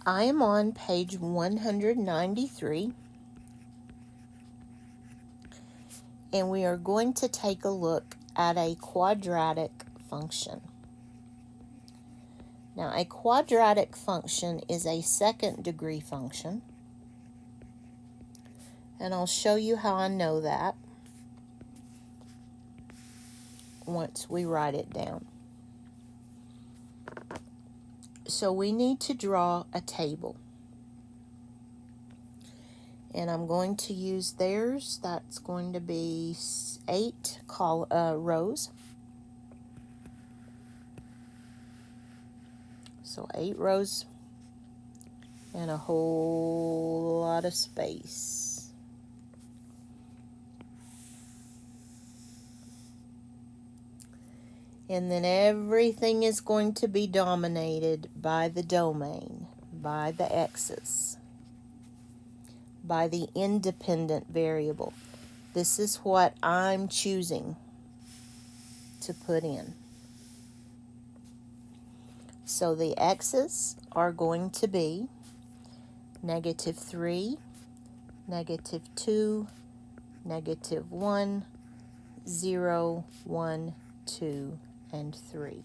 I am on page 193, and we are going to take a look at a quadratic function. Now, a quadratic function is a second degree function, and I'll show you how I know that once we write it down. So we need to draw a table. And I'm going to use theirs. That's going to be 8 rows. So 8 rows and a whole lot of space. And then everything is going to be dominated by the domain, by the x's, by the independent variable. This is what I'm choosing to put in. So the x's are going to be -3, -2, -1, 0, 1, 2, and 3.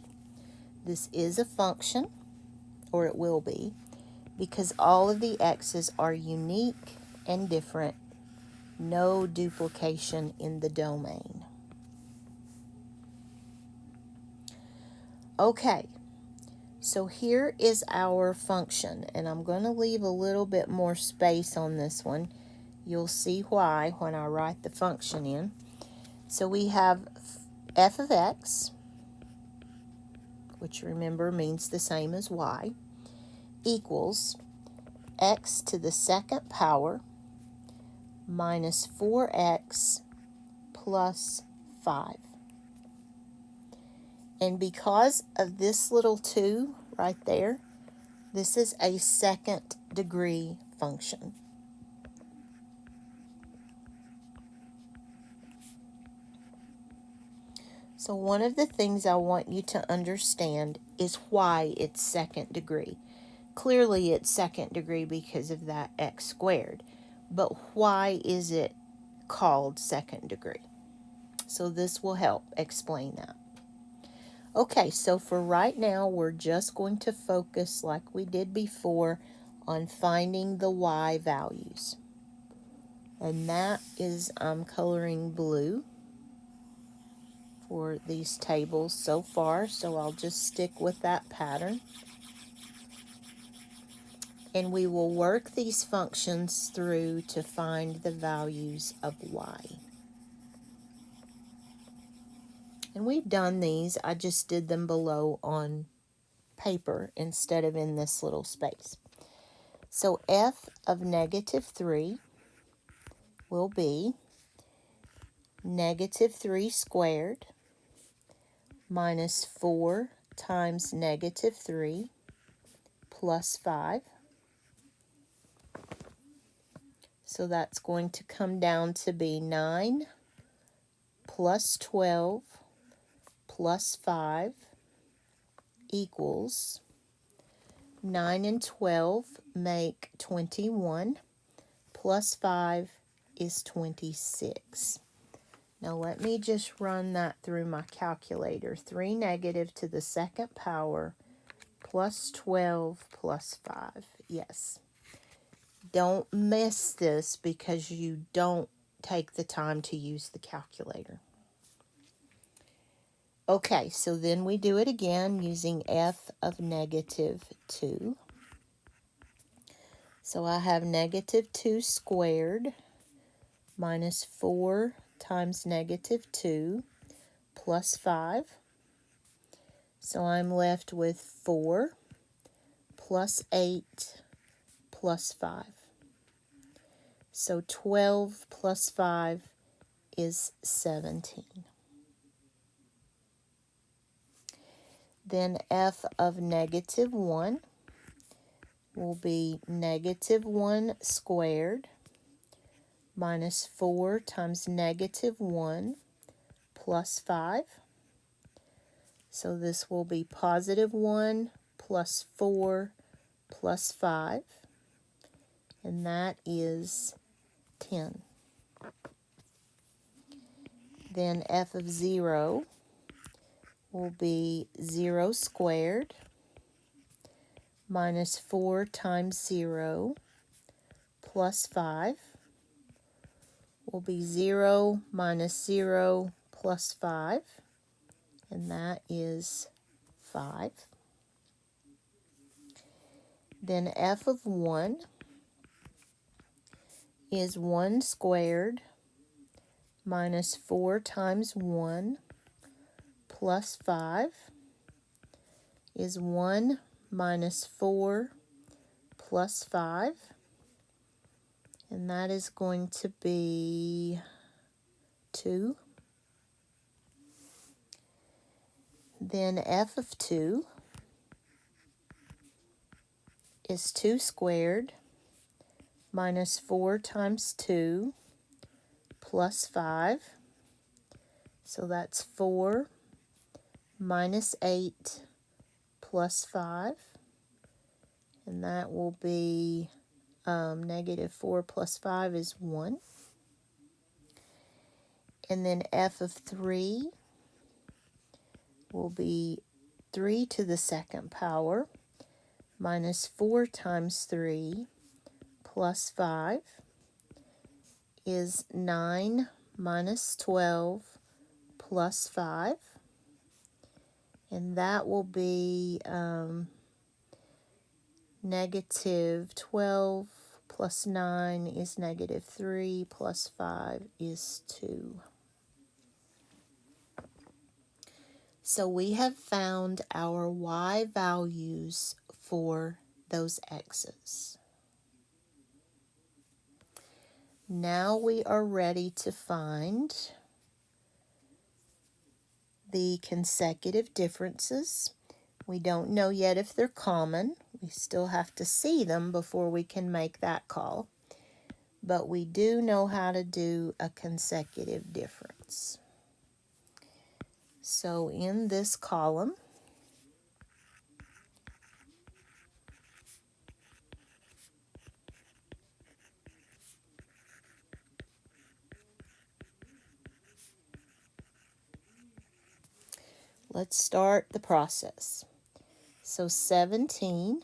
This is a function, or it will be, because all of the x's are unique and different. No duplication in the domain. Okay, so here is our function, and I'm going to leave a little bit more space on this one. You'll see why when I write the function in. So we have f of x, which remember means the same as y, equals x to the second power minus 4x plus 5. And because of this little 2 right there, this is a second degree function. So one of the things I want you to understand is why it's second degree. Clearly it's second degree because of that x squared, but why is it called second degree? So this will help explain that. Okay, so for right now, we're just going to focus, like we did before, on finding the y values. And that is, I'm coloring blue for these tables so far, so I'll just stick with that pattern. And we will work these functions through to find the values of y. And we've done these, I just did them below on paper instead of in this little space. So f of -3 will be -3 squared minus 4 times -3 plus 5. So that's going to come down to be 9 plus 12 plus 5 equals 9 and 12 make 21, plus 5 is 26. Now let me just run that through my calculator. 3 negative to the second power plus 12 plus 5. Yes. Don't miss this because you don't take the time to use the calculator. Okay, so then we do it again using f of -2. So I have -2 squared minus 4 times -2 plus 5. So I'm left with 4 plus 8 plus 5. So 12 plus 5 is 17. Then f of -1 will be -1 squared minus 4 times -1 plus 5. So this will be +1 plus 4 plus 5, and that is 10. Then f of 0 will be 0 squared minus 4 times 0 plus 5 will be 0 minus 0 plus 5, and that is 5. Then f of 1 is 1 squared minus 4 times 1 plus 5 is 1 minus 4 plus 5, and that is going to be 2. Then f of 2 is 2 squared minus 4 times 2 plus 5. So that's 4 minus 8 plus 5. And that will be negative 4 plus 5 is 1. And then f of 3 will be 3 to the second power minus 4 times 3 plus 5 is 9 minus 12 plus 5, and that will be negative 12 plus 9 is negative 3 plus 5 is 2. So we have found our y values for those x's. Now we are ready to find the consecutive differences. We don't know yet if they're common. We still have to see them before we can make that call. But we do know how to do a consecutive difference. So in this column, let's start the process. So 17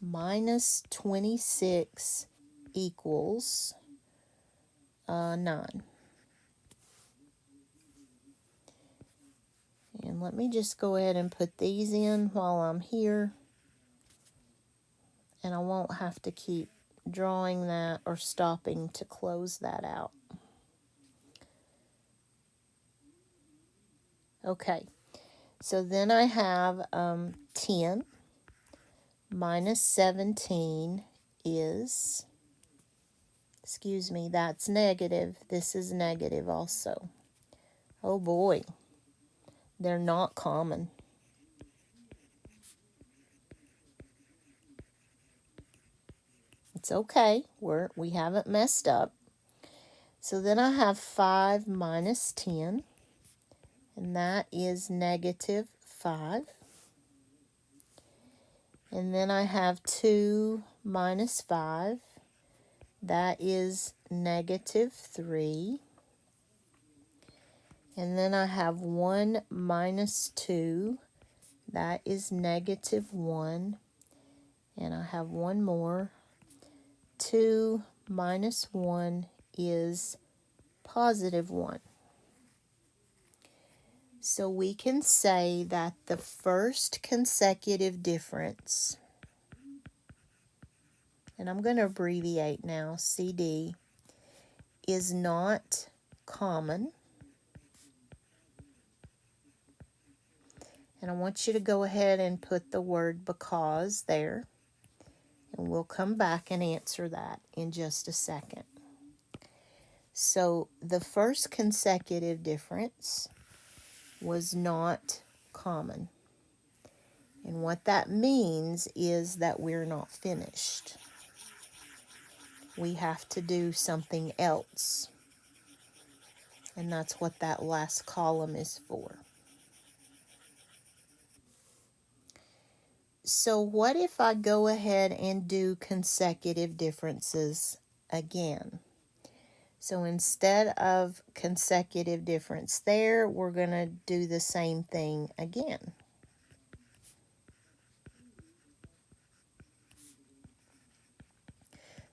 minus 26 equals 9. And let me just go ahead and put these in while I'm here. And I won't have to keep drawing that or stopping to close that out. Okay, so then I have 10 minus 17 is, excuse me, that's negative. This is negative also. Oh boy, they're not common. It's okay, we haven't messed up. So then I have 5 minus 10, and that is negative 5. And then I have 2 minus 5, that is negative 3. And then I have 1 minus 2, that is negative 1. And I have one more. 2 minus 1 is positive 1. So we can say that the first consecutive difference, and I'm going to abbreviate now, CD, is not common. And I want you to go ahead and put the word because there. And we'll come back and answer that in just a second. So the first consecutive difference was not common. And what that means is that we're not finished. We have to do something else. And that's what that last column is for. So what if I go ahead and do consecutive differences again? So instead of consecutive difference there, we're going to do the same thing again.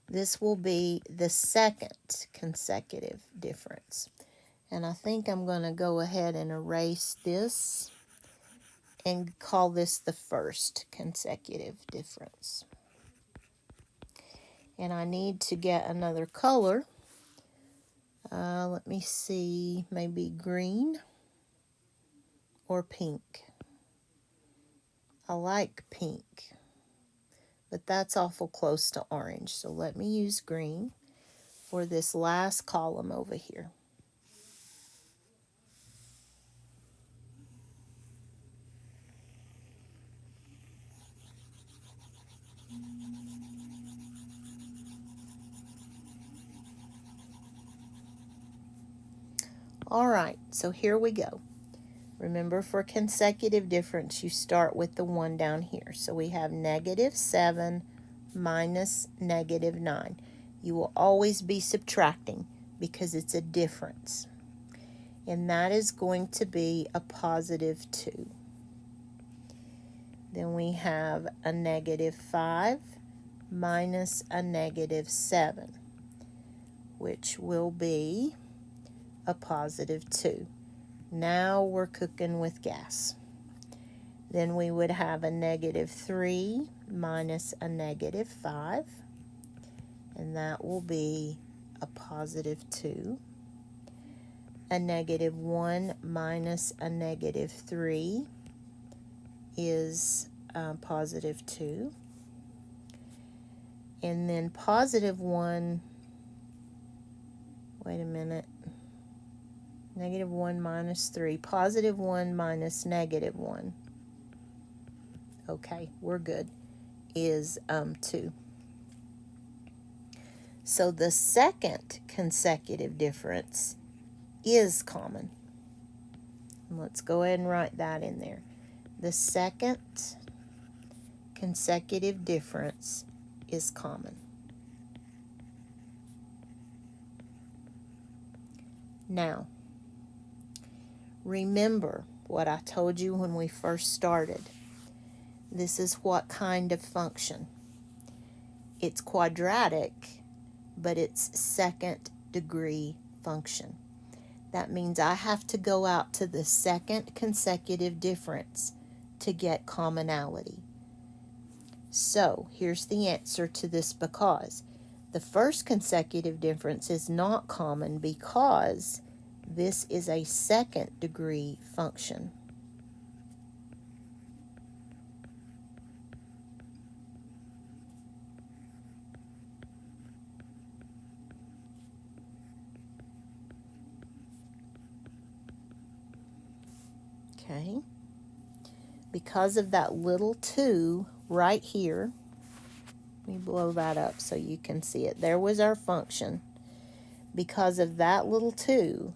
This will be the second consecutive difference. And I think I'm going to go ahead and erase this and call this the first consecutive difference. And I need to get another color. Let me see, maybe green or pink. I like pink, but that's awful close to orange. So let me use green for this last column over here. All right, so here we go. Remember, for consecutive difference, you start with the 1 down here. So we have -7 minus -9. You will always be subtracting because it's a difference. And that is going to be a +2. Then we have a -5 minus a -7, which will be a +2. Now we're cooking with gas. Then we would have a -3 minus a -5, and that will be a +2. A -1 minus a -3 is +2. And then +1, wait a minute, -1 minus 3, +1 minus -1. Okay, we're good, is 2. So the second consecutive difference is common. Let's go ahead and write that in there. The second consecutive difference is common. Now, remember what I told you when we first started. This is what kind of function? It's quadratic, but it's second degree function. That means I have to go out to the second consecutive difference to get commonality. So here's the answer to this because. The first consecutive difference is not common because this is a second degree function. Okay, because of that little 2 right here, let me blow that up so you can see it. There was our function. Because of that little 2,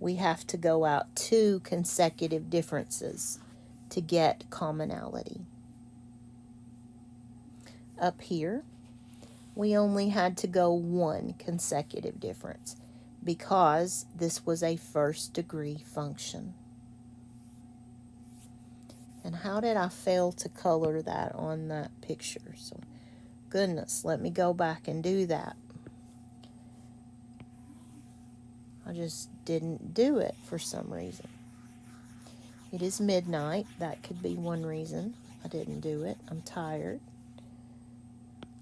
we have to go out 2 consecutive differences to get commonality. Up here, we only had to go 1 consecutive difference because this was a first degree function. And how did I fail to color that on that picture? So, goodness, let me go back and do that. I just didn't do it for some reason. It is midnight. That could be one reason I didn't do it. I'm tired.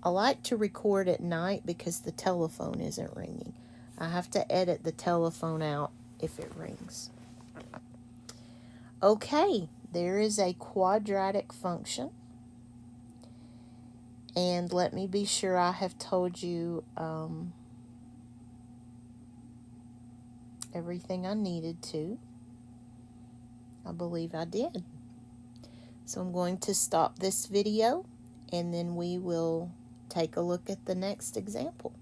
I like to record at night because the telephone isn't ringing. I have to edit the telephone out if it rings. Okay, there is a quadratic function. And let me be sure I have told you everything I needed to. I believe I did. So I'm going to stop this video and then we will take a look at the next example.